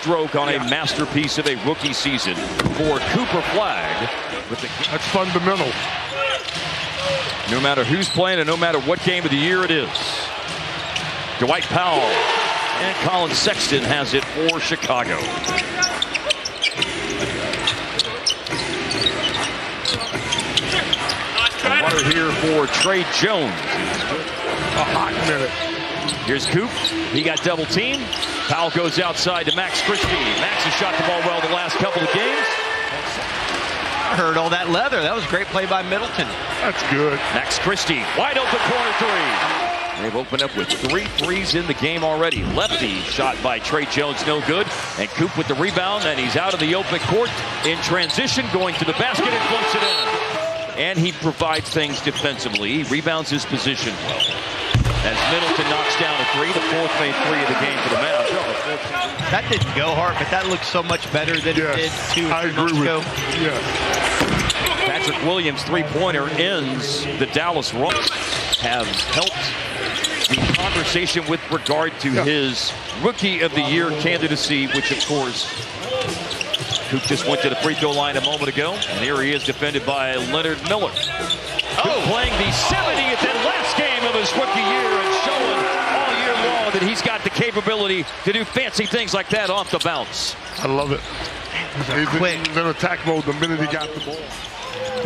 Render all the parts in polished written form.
stroke on a masterpiece of a rookie season for Cooper Flagg. That's fundamental. No matter who's playing and no matter what game of the year it is. Dwight Powell and Colin Sexton has it for Chicago. Water here for Trey Jones. A hot minute. Here's Coop. He got double teamed. Powell goes outside to Max Christie. Max has shot the ball well the last couple of games. I heard all that leather. That was a great play by Middleton. That's good. Max Christie, wide open corner three. They've opened up with 3 threes in the game already. Lefty shot by Trey Jones, no good. And Coop with the rebound, and he's out of the open court in transition, going to the basket and floats it in. And he provides things defensively. He rebounds his position well. As Middleton knocks down a three, the 4th made 3 of the game for the Mavs. That didn't go hard, but that looks so much better than it did 2 I agree months with ago. you. Yeah. Patrick Williams' three-pointer ends the Dallas run. Have helped the conversation with regard to his Rookie of the Year candidacy, which, of course, Coop just went to the free throw line a moment ago. And here he is, defended by Leonard Miller. Coop playing the 70th and last game of his rookie year and showing all year long that he's got the capability to do fancy things like that off the bounce. I love it. He's in attack mode the minute he got the ball.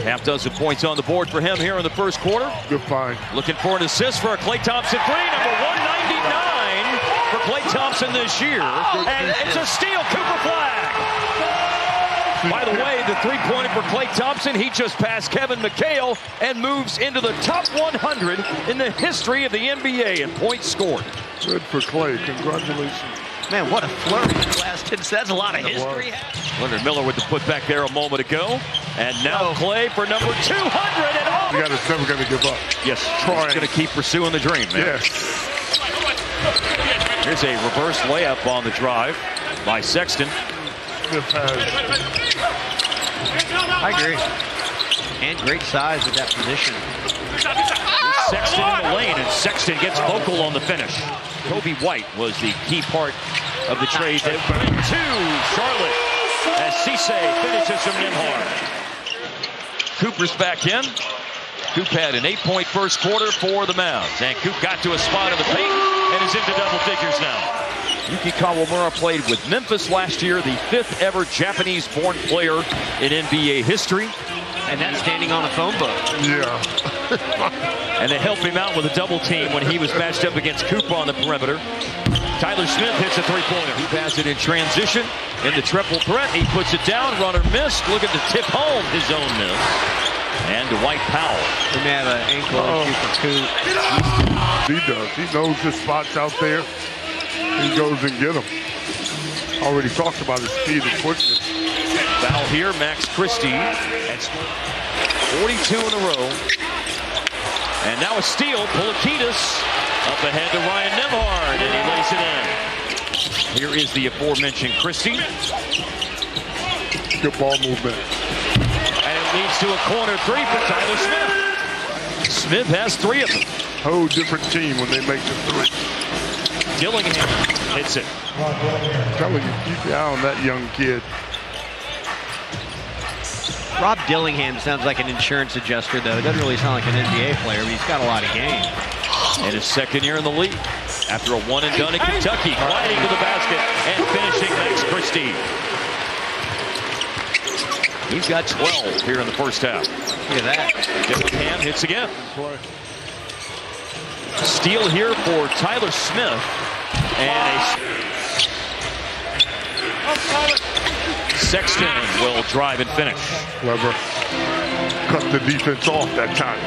Half dozen points on the board for him here in the first quarter. Good find. Looking for an assist for a Klay Thompson three, number 199 for Klay Thompson this year. And it's a steal, Cooper Flagg. By the way, the three-pointer for Klay Thompson, he just passed Kevin McHale and moves into the top 100 in the history of the NBA in points scored. Good for Klay. Congratulations. Man, what a flurry the last 10 sets. A lot of history. Leonard Miller with the putback there a moment ago. And now Klay for number 200 and all. The guy that's never going to give up. Yes, he's going to keep pursuing the dream, man. Yes. Here's a reverse layup on the drive by Sexton. I agree. And great size at that position. Sexton in the lane, and Sexton gets vocal on the finish. Kobe White was the key part of the trade that went to Charlotte as Cisse finishes from Nembhard. Cooper's back in. Coop had an 8-point first quarter for the Mavs, and Coop got to a spot in the paint and is into double figures now. Yuki Kawamura played with Memphis last year, the 5th ever Japanese-born player in NBA history. And that's standing on a phone book. Yeah. And they helped him out with a double team when he was matched up against Coop on the perimeter. Tyler Smith hits a three-pointer. He passes it in transition in the triple threat. He puts it down. Runner missed. Looking to tip home his own miss. And Dwight Powell. He may have an ankle issue for Coop. He does. He knows his spots out there. He goes and get them. Already talked about his speed and quickness. Foul here, Max Christie. That's 42 in a row. And now a steal, Polikitis up ahead to Ryan Nembhard, and he lays it in. Here is the aforementioned Christie. Good ball movement. And it leads to a corner three for Tyler Smith. Smith has 3 of them. Whole different team when they make the three. Dillingham hits it. I'm telling you, keep your eye on that young kid. Rob Dillingham sounds like an insurance adjuster, though. It doesn't really sound like an NBA player, but he's got a lot of game. And his 2nd year in the league. After a one-and-done in Kentucky, gliding to the basket and finishing Max Christie. He's got 12 here in the first half. Look at that. Dillingham hits again. Steal here for Tyler Smith. And Sexton will drive and finish. Clever. Cut the defense off that time.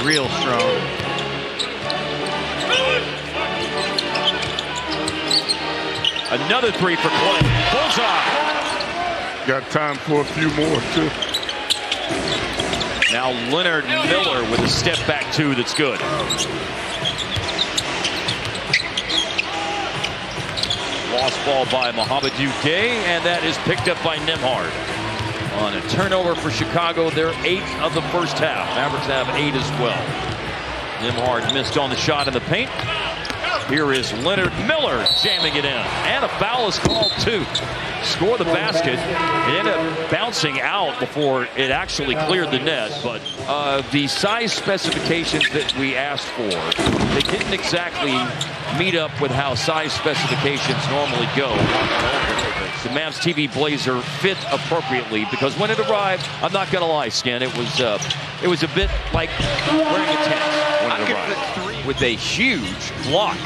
Real strong. Another three for Klay. Bullseye. Got time for a few more, too. Now Leonard Miller with a step back 2 that's good. Lost ball by Mohamedou Gay, and that is picked up by Nembhard. On a turnover for Chicago, they're 8th of the first half. Mavericks have 8 as well. Nembhard missed on the shot in the paint. Here is Leonard Miller jamming it in. And a foul is called too. Score the basket. It ended up bouncing out before it actually cleared the net. But the size specifications that we asked for, they didn't exactly meet up with how size specifications normally go. The Mavs TV blazer fit appropriately because when it arrived, I'm not going to lie, Skin, it was a bit like wearing a tent when it arrived. With a huge block.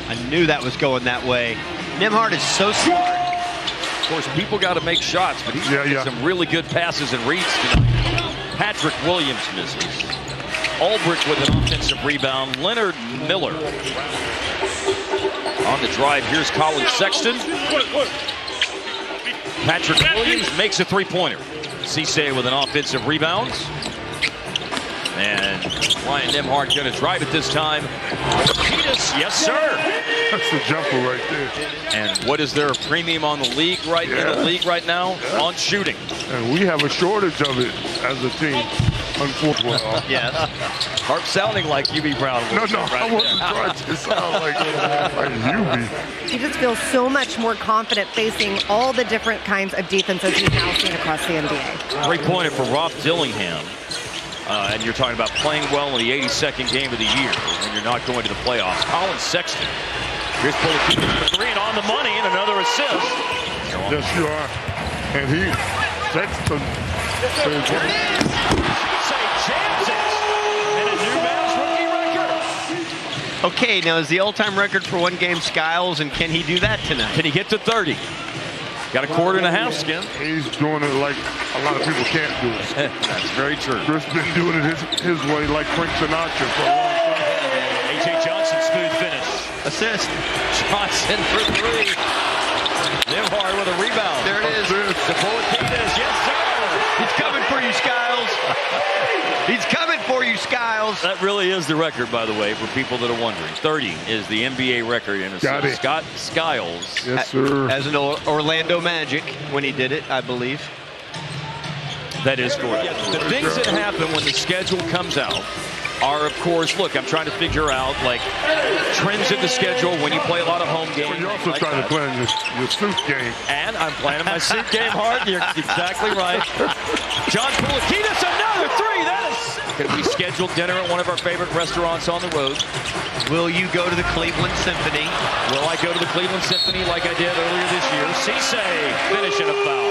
I knew that was going that way. Nembhard is so smart. Of course, people got to make shots, but he's making some really good passes and reads tonight. Patrick Williams misses. Ulbrich with an offensive rebound. Leonard Miller on the drive. Here's Colin Sexton. Patrick Williams makes a three-pointer. Cisse with an offensive rebound. And Ryan Nembhard going to drive it this time. Martinez, yes, sir. That's the jumper right there. And what is their premium on the league in the league right now? On shooting. And we have a shortage of it as a team, unfortunately. Yes. Harp sounding like UB Brown. No, I wasn't trying to sound like UB. He just feels so much more confident facing all the different kinds of defenses he's now seen across the NBA. Great pointer for Rob Dillingham. And you're talking about playing well in the 82nd game of the year when you're not going to the playoffs. Colin Sexton. Here's Polakina for three and on the money and another assist. Yes, you are. And Sexton. Say jams it. And a new Mavs rookie record. Okay, now is the all-time record for one game Skiles, and can he do that tonight? Can he get to 30? Got a quarter and a half, Skin. He's doing it like a lot of people can't do it. That's very true. Chris been doing it his way like Frank Sinatra for a long time. A.J. Johnson, smooth finish. Assist. Johnson for three. Nembhard with a rebound. There it is. The Polakina, yes, sir. He's coming for you, Skiles. He's coming for you, Skiles. That really is the record, by the way, for people that are wondering. 30 is the NBA record in assists. Scott Skiles. Yes, sir. As an Orlando Magic when he did it, I believe. That is correct. The things that happen when the schedule comes out are, of course, look, I'm trying to figure out, like, trends in the schedule when you play a lot of home games. Well, you're also trying to plan your suit game. And I'm playing my suit game hard. You're exactly right. John Polakina, another three. That is... Can we schedule dinner at one of our favorite restaurants on the road? Will you go to the Cleveland Symphony? Will I go to the Cleveland Symphony like I did earlier this year? Cisse finishing a foul.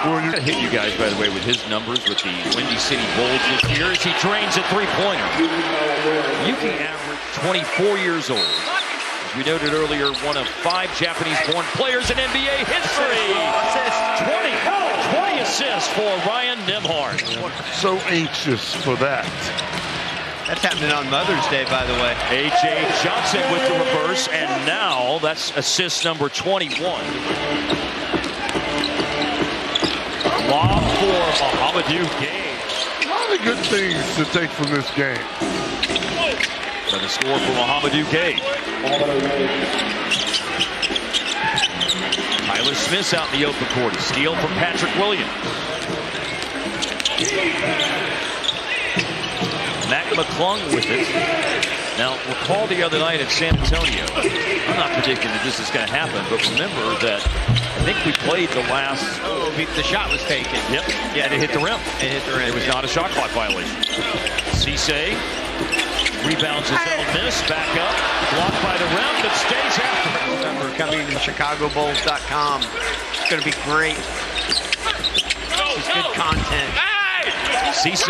Well, I'm going to hit you guys, by the way, with his numbers with the Windy City Bulls this year as he drains a three-pointer. Yuki averaged 24 years old. As we noted earlier, one of 5 Japanese-born players in NBA history. 20 assists for Ryan Nembhard. So anxious for that. That's happening on Mother's Day, by the way. A.J. Johnson with the reverse, and now that's assist number 21. Lob for Mahamadou Gaye. A lot of good things to take from this game. So the score for Mahamadou Gaye. Tyler Smith's out in the open court. Steal from Patrick Williams. Mac McClung with it. Now, recall the other night at San Antonio. I'm not predicting that this is going to happen, but remember that I think we played the last... Oh, the shot was taken. Yep. Yeah, and it hit the rim. It hit the rim. It was not a shot clock violation. Cisse rebounds his own miss. Back up. Blocked by the rim, but stays after. Remember, coming to ChicagoBulls.com. It's going to be great. It's good content. Cisse.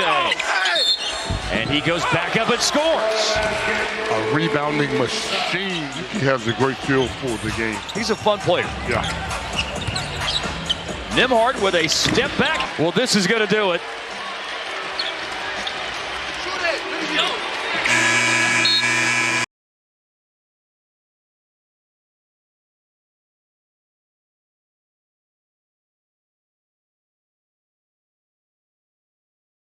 And he goes back up and scores. A rebounding machine. He has a great feel for the game. He's a fun player. Yeah. Nembhard with a step back. Well, this is going to do it.